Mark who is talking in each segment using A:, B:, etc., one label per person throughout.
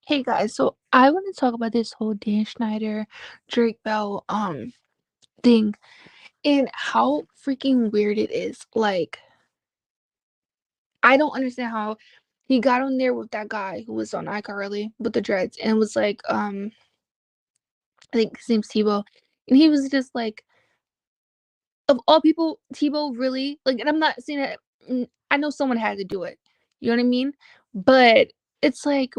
A: Hey guys, so I want to talk about this whole Dan Schneider, Drake Bell thing and how freaking weird it is. Like, I don't understand how he got on there with that guy who was on iCarly with the dreads and was like, I think his name's Tebow, and he was just like, of all people, Tebow really like, and I'm not saying that. I know someone had to do it. You know what I mean? But it's like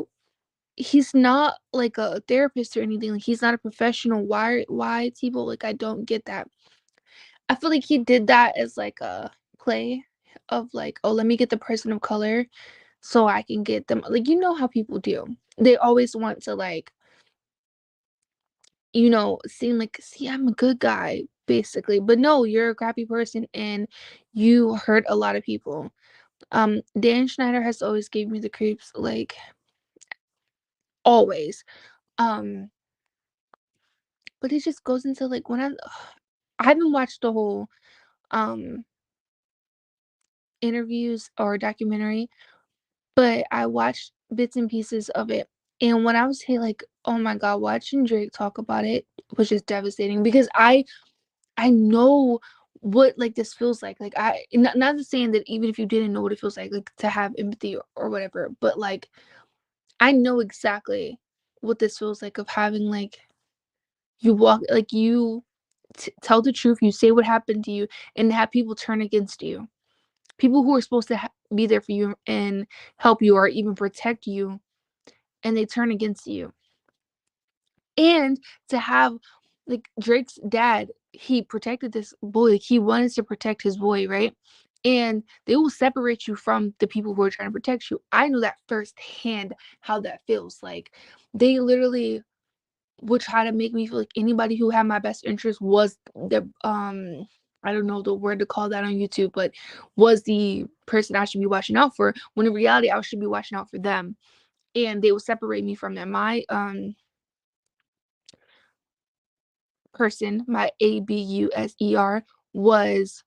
A: he's not like a therapist or anything. Like he's not a professional. Why Tebow? Like I don't get that. I feel like he did that as like a play of like, oh, let me get the person of color so I can get them. Like you know how people do. They always want to like, seem like, see, I'm a good guy basically. But no, you're a crappy person and you hurt a lot of people. Dan Schneider has always gave me the creeps, like always. Um but it just goes into like I haven't watched the whole um interviews or documentary, but I watched bits and pieces of it. And when I was here, like, oh my god, watching Drake talk about it was just devastating because I know what like this feels like. Like not saying that even if you didn't know what it feels like to have empathy or whatever, but like I know exactly what this feels like of having like you walk like you tell the truth, you say what happened to you, and have people turn against you. People who are supposed to be there for you and help you or even protect you, and they turn against you. And to have like Drake's dad, he protected this boy. Like, he wanted to protect his boy, right? And they will separate you from the people who are trying to protect you. I know that firsthand how that feels. Like they literally would try to make me feel like anybody who had my best interest was the I don't know the word to call that on YouTube, but was the person I should be watching out for, when in reality I should be watching out for them. And they would separate me from them. My person, my abuser, was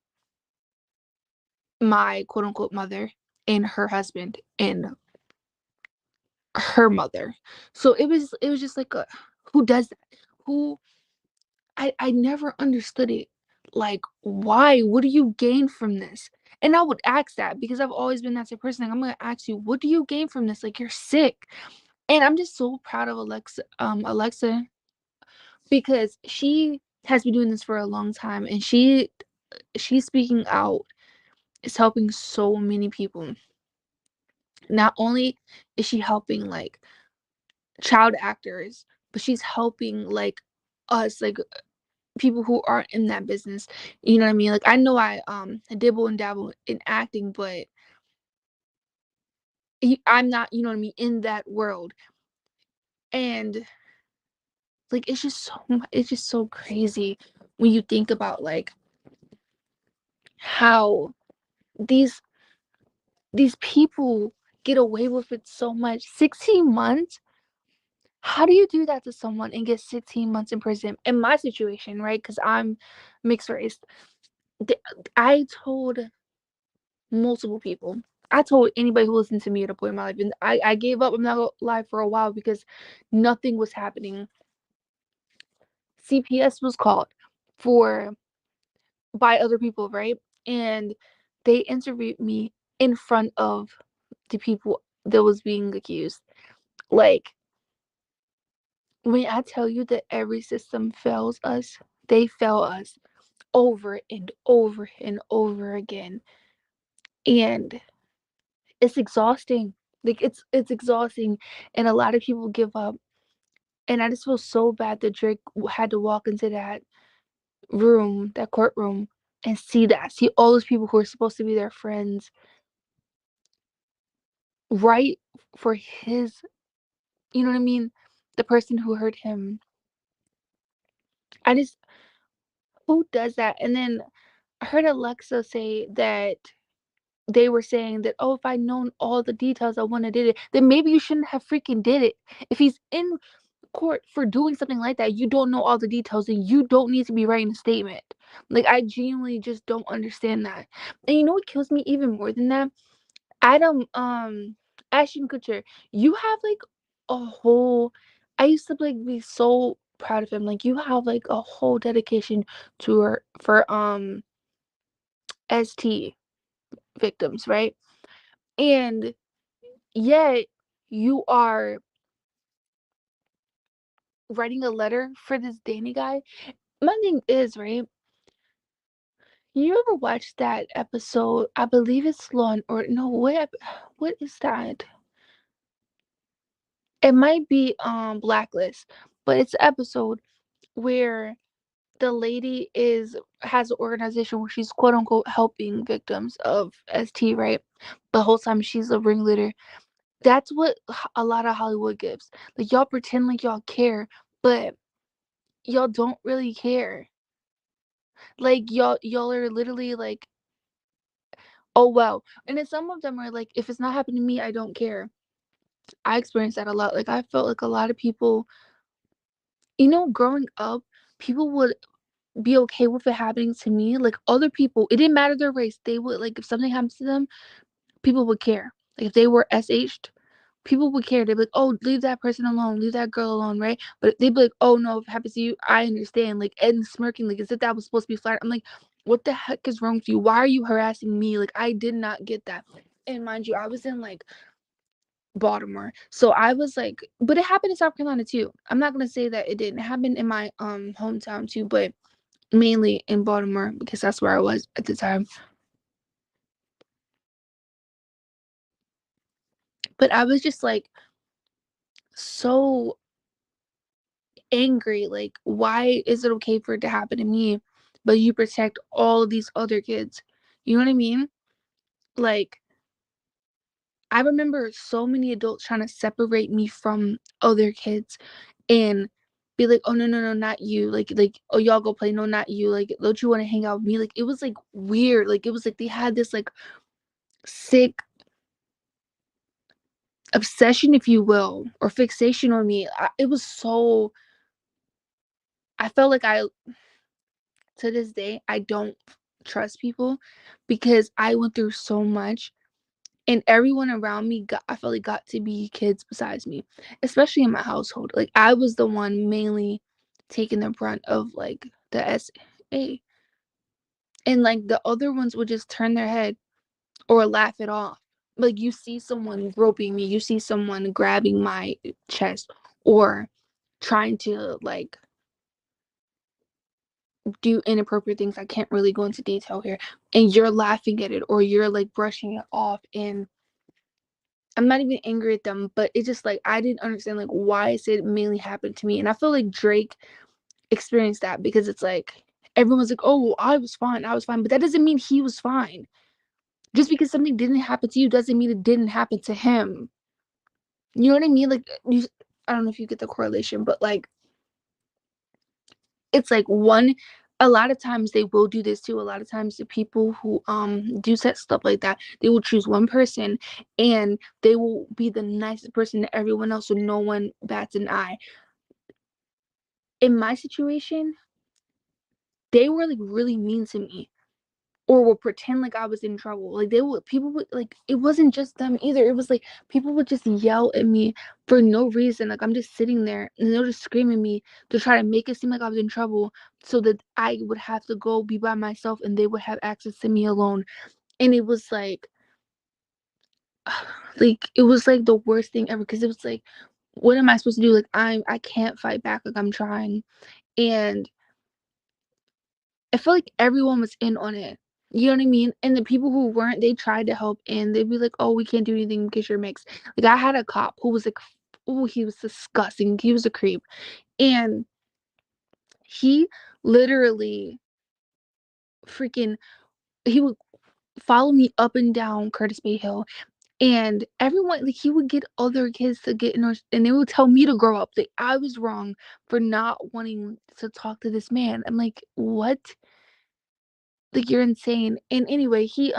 A: my quote unquote mother and her husband and her mother. So it was just like who does that? Who I never understood it. Like, why? What do you gain from this? And I would ask that because I've always been that type of person. Like, I'm gonna ask you, what do you gain from this? Like, you're sick. And I'm just so proud of Alexa, because she has been doing this for a long time, and she's speaking out is helping so many people. Not only is she helping like child actors, but she's helping like us, like people who aren't in that business. You know what I mean? Like I know I dibble and dabble in acting, but I'm not, you know what I mean, in that world. And like it's just so crazy when you think about like how these these people get away with it so much. 16 months? How do you do that to someone and get 16 months in prison? In my situation, right? Because I'm mixed race. I told multiple people. I told anybody who listened to me at a point in my life, and I gave up. I'm not gonna lie, for a while because nothing was happening. CPS was called for by other people, right? And they interviewed me in front of the people that was being accused. Like when I tell you that every system fails us, they fail us over and over and over again. And it's exhausting. Like it's exhausting, and a lot of people give up. And I just feel so bad that Drake had to walk into that room, that courtroom, and see all those people who are supposed to be their friends, right for his, you know what I mean, the person who hurt him. I just, who does that? And then I heard Alexa say that they were saying that, oh, if I'd known all the details, I wouldn't have did it. Then maybe you shouldn't have freaking did it. If he's in court for doing something like that, you don't know all the details, and you don't need to be writing a statement. Like I genuinely just don't understand that. And you know what kills me even more than that? Adam Ashton Kutcher, you have like a whole I used to, like, be so proud of him, like, you have, like, a whole dedication to her for, ST victims, right? And yet you are writing a letter for this Danny guy. My thing is, right, you ever watch that episode? I believe it's Law and Order. No, what is that? It might be Blacklist, but it's an episode where the lady has an organization where she's quote unquote helping victims of ST, right? The whole time she's a ringleader. That's what a lot of Hollywood gives. Like y'all pretend like y'all care, but y'all don't really care. Like y'all are literally like, oh well. And then some of them are like, if it's not happening to me, I don't care. I experienced that a lot. Like I felt like a lot of people, growing up, people would be okay with it happening to me. Like other people, it didn't matter their race. They would like if something happens to them, people would care. Like if they were SH'd, people would care. They'd be like, "Oh, leave that person alone, leave that girl alone," right? But they'd be like, "Oh no, if it happens to you, I understand." Like and smirking, like as if that was supposed to be flat. I'm like, "What the heck is wrong with you? Why are you harassing me?" Like I did not get that. And mind you, I was in like Baltimore, so I was like, but it happened in South Carolina too. I'm not gonna say that it didn't happen in my hometown too, but mainly in Baltimore because that's where I was at the time. But I was just like so angry. Like, why is it okay for it to happen to me, but you protect all of these other kids? You know what I mean? Like, I remember so many adults trying to separate me from other kids and be like, oh no, no, no, not you. Like, oh y'all go play. No, not you. Like, don't you want to hang out with me? Like, it was like weird. Like, it was like they had this like sick obsession, if you will, or fixation on me. It was so. I felt like to this day, I don't trust people because I went through so much, and everyone around me I felt like got to be kids besides me, especially in my household. Like I was the one mainly taking the brunt of like the SA, and like the other ones would just turn their head or laugh it off. Like you see someone groping me, you see someone grabbing my chest or trying to like do inappropriate things. I can't really go into detail here. And you're laughing at it or you're like brushing it off. And I'm not even angry at them, but it's just like I didn't understand like why is it mainly happened to me. And I feel like Drake experienced that because it's like everyone's like, oh, I was fine, I was fine. But that doesn't mean he was fine. Just because something didn't happen to you doesn't mean it didn't happen to him. You know what I mean? Like I don't know if you get the correlation, but like it's like one a lot of times they will do this too. A lot of times the people who do set stuff like that, they will choose one person and they will be the nicest person to everyone else so no one bats an eye. In my situation, they were like really mean to me or will pretend like I was in trouble. Like people would like it wasn't just them either. It was like people would just yell at me for no reason. Like I'm just sitting there and they'll just scream at me to try to make it seem like I was in trouble so that I would have to go be by myself and they would have access to me alone. And it was like it was like the worst thing ever because it was like what am I supposed to do? Like I can't fight back like I'm trying. And I feel like everyone was in on it. You know what I mean? And the people who weren't, they tried to help and they'd be like, oh, we can't do anything because you're mixed. Like I had a cop who was like, oh, he was disgusting. He was a creep. And he literally freaking he would follow me up and down Curtis Bay Hill. And everyone like he would get other kids to get in and they would tell me to grow up. Like I was wrong for not wanting to talk to this man. I'm like, what? Like you're insane. And anyway, he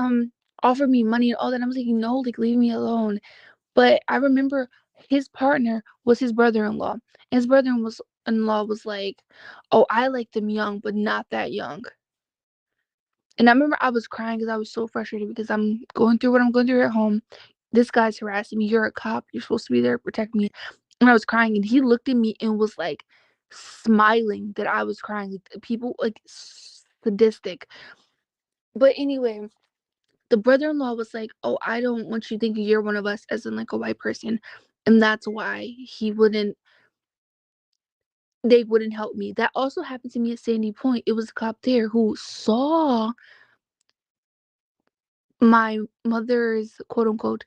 A: offered me money and all that. I was like, no, like leave me alone. But I remember his partner was his brother-in-law. And his brother-in-law was like, oh, I like them young, but not that young. And I remember I was crying because I was so frustrated because I'm going through what I'm going through at home. This guy's harassing me. You're a cop. You're supposed to be there to protect me. when I was crying, and he looked at me and was like smiling that I was crying. Like, people like sadistic. But anyway, the brother-in-law was like, "Oh, I don't want you thinking you're one of us," as in like a white person, and that's why they wouldn't help me. That also happened to me at Sandy Point. It was a cop there who saw my mother's quote unquote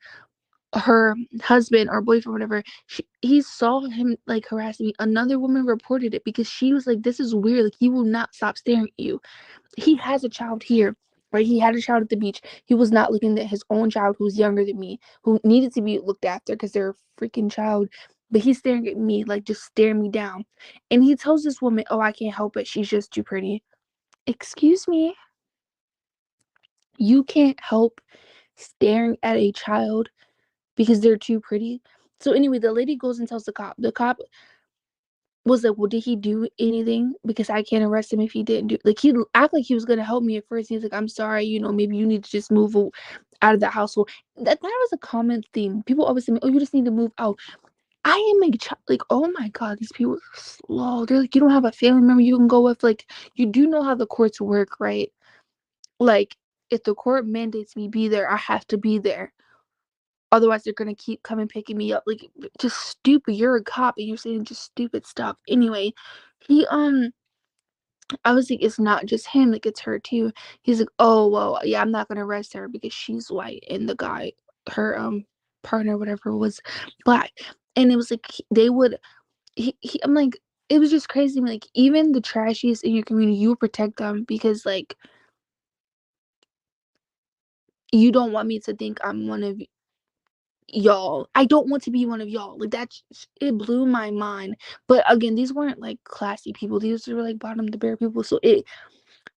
A: her husband or boyfriend, whatever. He saw him like harassing me. Another woman reported it because she was like, "This is weird. Like, he will not stop staring at you." He has a child here, right? He had a child at the beach. He was not looking at his own child who's younger than me, who needed to be looked after because they're a freaking child. But he's staring at me, like just staring me down. And he tells this woman, "Oh, I can't help it. She's just too pretty." Excuse me? You can't help staring at a child because they're too pretty? So anyway, the lady goes and tells the cop. The cop was like, "Well, did he do anything? Because I can't arrest him if he didn't do." Like, he act like he was gonna help me at first. He's like, "I'm sorry, maybe you need to just move out of the household." That was a common theme. People always say, "Oh, you just need to move out." I am a child. Like, oh my god, these people are slow. They're like, "You don't have a family member you can go with." Like, you do know how the courts work, right? Like, if the court mandates me be there, I have to be there. Otherwise, they're gonna keep coming picking me up. Like, just stupid. You're a cop and you're saying just stupid stuff. Anyway, he I was like, "It's not just him, like it's her too." He's like, "Oh well, yeah, I'm not gonna arrest her because she's white and the guy, her partner, whatever, was black." And it was like they would I'm like, it was just crazy. Like, even the trashiest in your community, you protect them because like you don't want me to think I'm one of y'all. I don't want to be one of y'all. Like, that it blew my mind. But again, these weren't like classy people. These were like bottom the bear people. So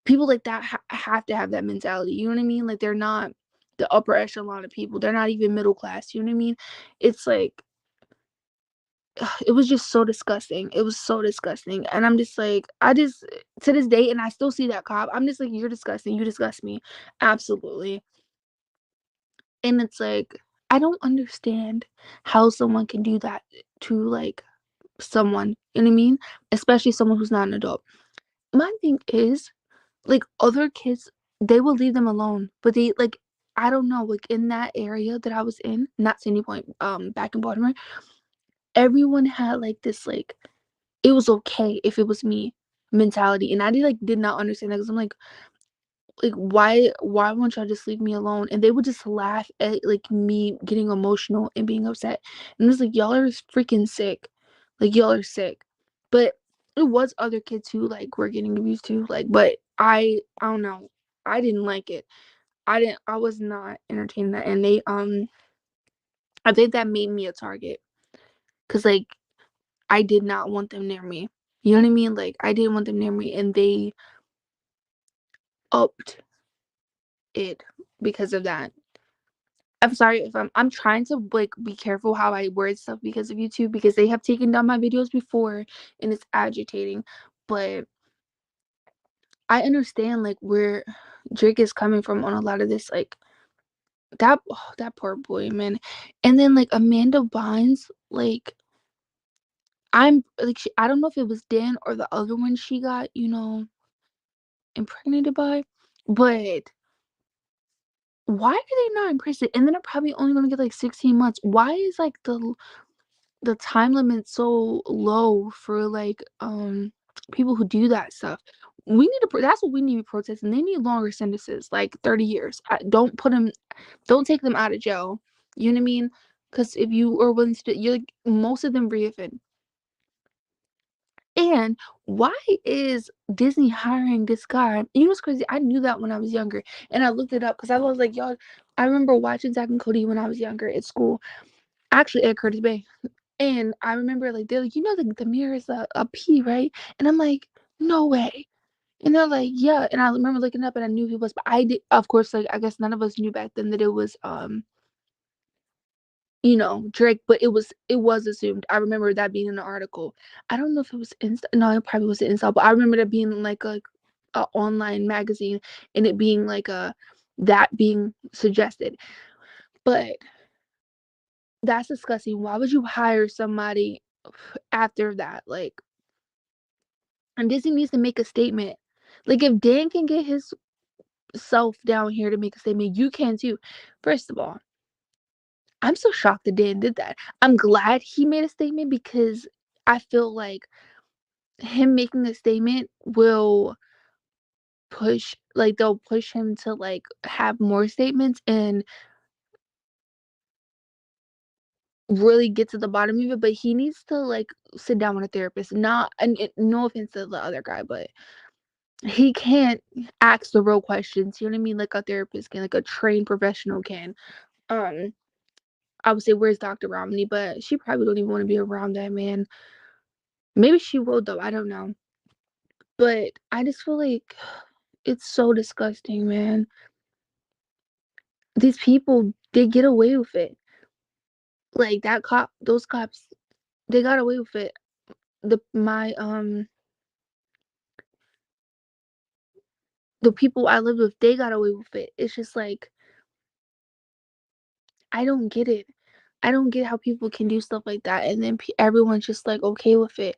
A: people like that have to have that mentality. You know what I mean? Like, they're not the upper echelon of people. They're not even middle class. You know what I mean? It's like it was just so disgusting. It was so disgusting. And I'm just like, I just to this day, and I still see that cop. I'm just like, "You're disgusting. You disgust me." Absolutely. And it's like, I don't understand how someone can do that to like someone, you know what I mean? Especially someone who's not an adult. My thing is, like, other kids, they will leave them alone, but they like, I don't know, like in that area that I was in, not Sandy Point, back in Baltimore, everyone had like this like it was okay if it was me mentality, and I did not understand that because I'm like, why won't y'all just leave me alone? And they would just laugh at like me getting emotional and being upset. And it's like, y'all are freaking sick. Like, y'all are sick. But it was other kids who like were getting abused too. Like, but I don't know. I didn't like it. I was not entertaining that. And they I think that made me a target. Cause like I did not want them near me. You know what I mean? Like, I didn't want them near me, and they upped it because of that. I'm sorry if I'm trying to like be careful how I word stuff because of YouTube, because they have taken down my videos before and it's agitating. But I understand like where Drake is coming from on a lot of this, like that poor boy, man. And then like Amanda Bynes, like I'm like I don't know if it was Dan or the other one she got, impregnated by, but why are they not in prison? And then they're probably only gonna get like 16 months. Why is like the time limit so low for like people who do that stuff? We need to that's what we need to be protesting. They need longer sentences, like 30 years. Don't take them out of jail. You know what I mean? Because if you are willing to, you're like, most of them reoffend. And why is Disney hiring this guy? You know what's crazy? I knew that when I was younger, and I looked it up because I was like, y'all. I remember watching Zack and Cody when I was younger at school. Actually, at Curtis Bay. And I remember like they're like, the mirror is a P, right? And I'm like, no way. And they're like, yeah. And I remember looking up and I knew he was, but I did, of course, like I guess none of us knew back then that it was Drake, but it was assumed. I remember that being in the article. I don't know if it was Insta. No, it probably was Insta, but I remember that being like a online magazine, and it being like that being suggested. But that's disgusting. Why would you hire somebody after that, like, and Disney needs to make a statement. Like, if Dan can get his self down here to make a statement, you can too. First of all, I'm so shocked that Dan did that. I'm glad he made a statement because I feel like him making a statement will they'll push him to, like, have more statements and really get to the bottom of it, but he needs to, like, sit down with a therapist. Not and no offense to the other guy, but he can't ask the real questions, you know what I mean? Like a therapist can, like a trained professional can. Um, I would say, "Where's Dr. Romney?" But she probably don't even wanna be around that man. Maybe she will though, I don't know. But I just feel like it's so disgusting, man. These people, they get away with it. Like, those cops, they got away with it. The people I lived with, they got away with it. It's just like, I don't get it. I don't get how people can do stuff like that, and then everyone's just, like, okay with it.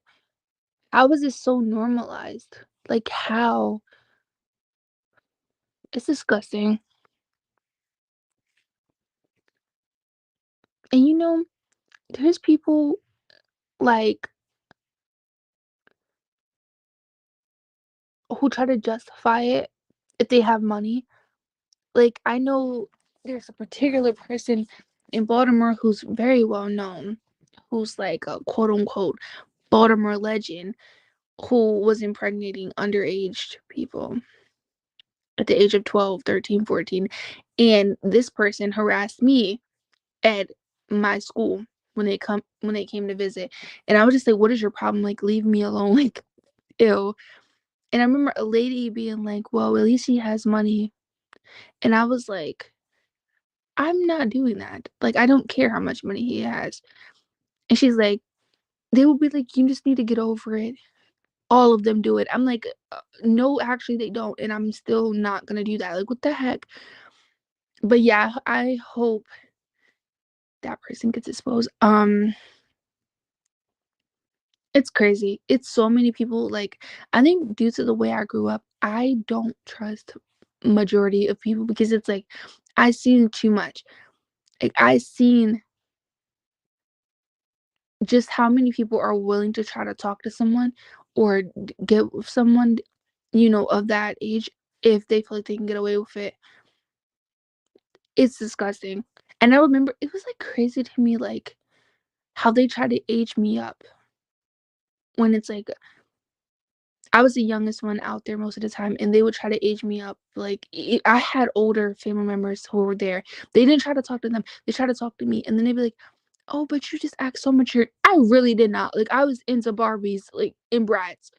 A: How is this so normalized? Like, how? It's disgusting. And, there's people, like, who try to justify it if they have money. Like, I know there's a particular person in Baltimore who's very well known, who's like a quote unquote Baltimore legend, who was impregnating underage people at the age of 12, 13, 14. And this person harassed me at my school when they came to visit. And I was just like, what is your problem? Like, leave me alone. Like, ew. And I remember a lady being like, well, at least he has money. And I was like, I'm not doing that. Like, I don't care how much money he has. And she's like, they will be like, you just need to get over it. All of them do it. I'm like, no, actually, they don't. And I'm still not going to do that. Like, what the heck? But yeah, I hope that person gets exposed. It's crazy. It's so many people. Like, I think due to the way I grew up, I don't trust majority of people because it's like, I seen too much. Like, I seen just how many people are willing to try to talk to someone or get with someone, of that age if they feel like they can get away with it. It's disgusting. And I remember it was like crazy to me, like how they try to age me up when it's like I was the youngest one out there most of the time, and they would try to age me up. Like I had older family members who were there. They didn't try to talk to them. They tried to talk to me, and then they'd be like, "Oh, but you just act so mature." I really did not. Like I was into Barbies, like in Bratz.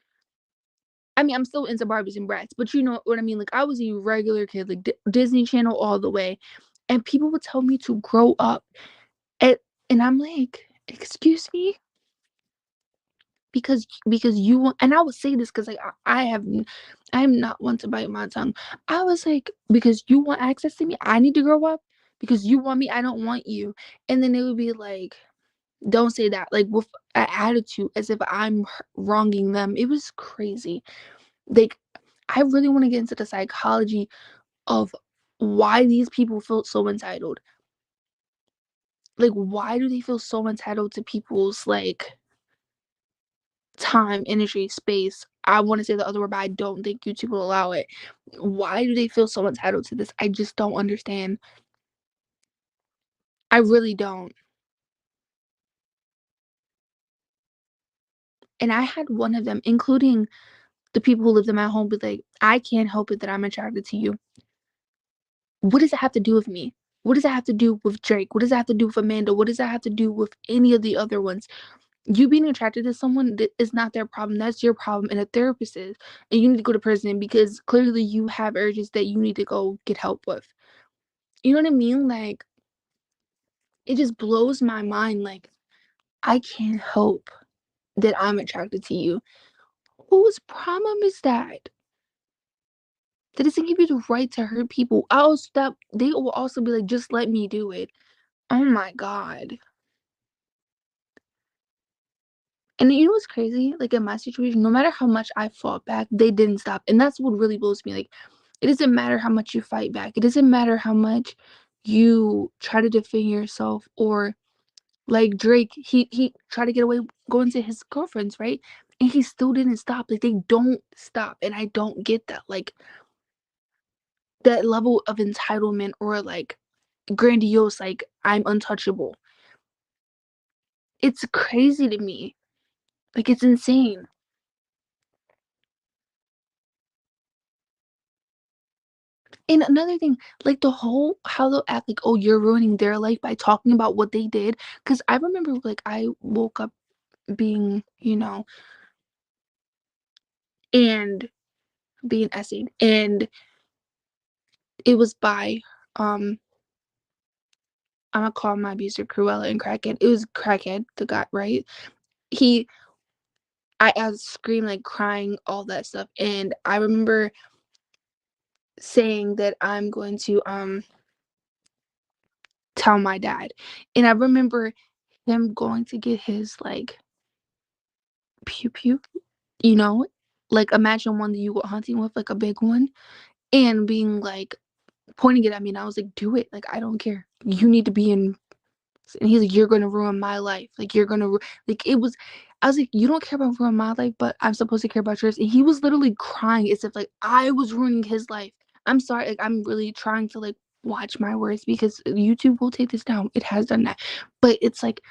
A: I mean, I'm still into Barbies and Bratz, but you know what I mean? Like, I was a regular kid, like, Disney Channel all the way, and people would tell me to grow up, and I'm like, "Excuse me?" Because you want, and I would say this because, like, I'm not one to bite my tongue. I was like, "Because you want access to me, I need to grow up? Because you want me, I don't want you." And then they would be like, "Don't say that," like, with an attitude as if I'm wronging them. It was crazy. Like, I really wanna get into the psychology of why these people feel so entitled. Like, why do they feel so entitled to people's, like, time, energy, space? I wanna say the other word, but I don't think YouTube will allow it. Why do they feel so entitled to this? I just don't understand. I really don't. And I had one of them, including the people who lived in my home, be like, "I can't help it that I'm attracted to you. What does it have to do with me? What does that have to do with Drake? What does that have to do with Amanda? What does that have to do with any of the other ones? You being attracted to someone that is not their problem. That's your problem, and a therapist is. And you need to go to prison because clearly you have urges that you need to go get help with. You know what I mean? Like, it just blows my mind. Like, I can't help that I'm attracted to you. Whose problem is that? That doesn't give you the right to hurt people. I'll stop. They will also be like, just let me do it. Oh my God. And you know what's crazy? Like in my situation, no matter how much I fought back, they didn't stop. And that's what really blows me. Like, it doesn't matter how much you fight back. It doesn't matter how much you try to defend yourself, or like Drake, he tried to get away going to his girlfriends, right? And he still didn't stop. Like, they don't stop. And I don't get that. Like, that level of entitlement, or like grandiose, like I'm untouchable. It's crazy to me. Like, it's insane. And another thing, like the whole how they'll act like, oh, you're ruining their life by talking about what they did. Cause I remember like I woke up being, and being essayed. And it was by I'm gonna call my abuser Cruella and Crackhead. It was Crackhead, the guy, right? He I was screaming, like crying, all that stuff. And I remember saying that I'm going to tell my dad. And I remember him going to get his like pew pew, you know, like imagine one that you go hunting with, like a big one, and being like pointing it at me. And I was like, do it. Like, I don't care. You need to be in. And he's like, you're going to ruin my life. Like, you're going to, like, it was, I was like, you don't care about ruining my life, but I'm supposed to care about yours. And he was literally crying as if, like, I was ruining his life. I'm sorry. Like, I'm really trying to, like, watch my words because YouTube will take this down. It has done that. But it's like,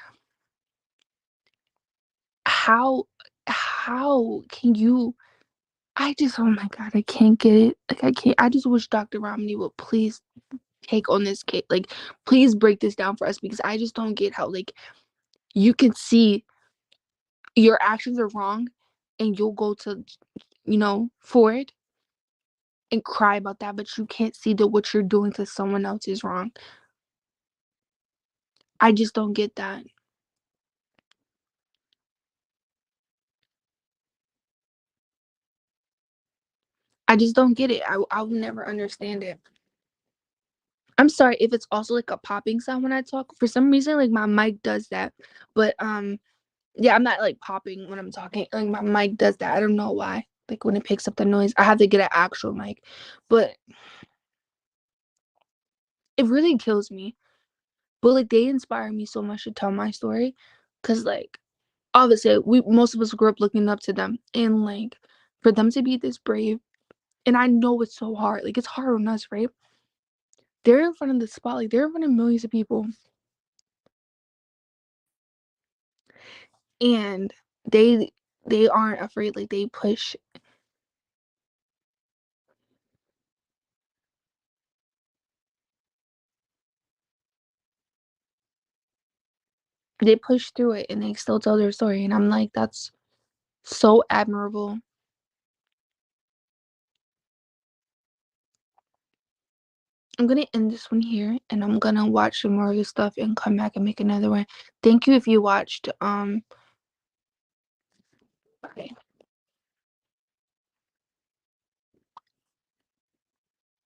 A: how, how can you, I just, oh my God, I can't get it. Like, I can't, I just wish Dr. Romney would please take on this case. Like, please break this down for us, because I just don't get how, like, you can see your actions are wrong and you'll go to, for it and cry about that, but you can't see that what you're doing to someone else is wrong. I just don't get that. I just don't get it. I will never understand it. I'm sorry if it's also like a popping sound when I talk. For some reason, like my mic does that. But yeah, I'm not like popping when I'm talking. Like my mic does that. I don't know why. Like when it picks up the noise, I have to get an actual mic. But it really kills me. But like they inspire me so much to tell my story, cuz like obviously we most of us grew up looking up to them, and like for them to be this brave, and I know it's so hard. Like it's hard on us, right? They're in front of the spotlight. They're in front of millions of people, and they aren't afraid. Like they push through it, and they still tell their story, and I'm like, that's so admirable. I'm gonna end this one here, and I'm gonna watch some more of this stuff and come back and make another one. Thank you if you watched.